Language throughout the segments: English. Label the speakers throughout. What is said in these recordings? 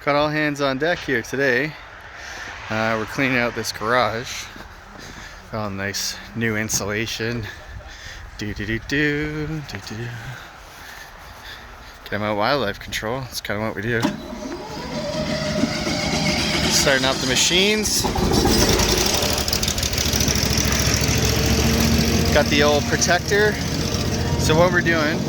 Speaker 1: Got all hands on deck here today. We're cleaning out this garage. Got all nice new insulation. Get them out wildlife control. That's kind of what we do. Starting up the machines. Got the old protector. So what we're doing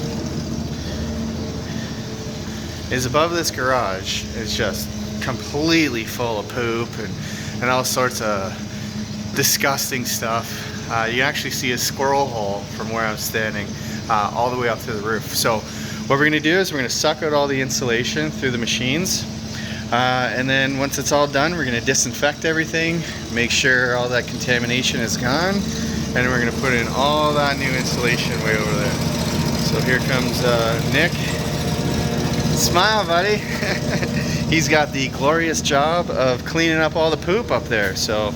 Speaker 1: is above this garage is just completely full of poop and all sorts of disgusting stuff. You can actually see a squirrel hole from where I'm standing all the way up to the roof. So what we're going to do is we're going to suck out all the insulation through the machines, and then once it's all done, we're going to disinfect everything, make sure all that contamination is gone, and we're going to put in all that new insulation way over there. So here comes Nick. Smile, buddy. He's got the glorious job of cleaning up all the poop up there. So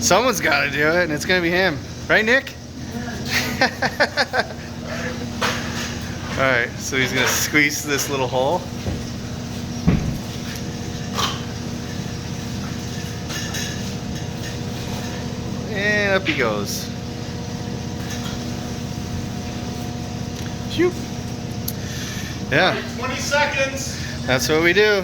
Speaker 1: someone's got to do it, and it's going to be him. Right, Nick? Alright, so he's going to squeeze this little hole. And up he goes. Shoot. Yeah.
Speaker 2: 20 seconds.
Speaker 1: That's what we do.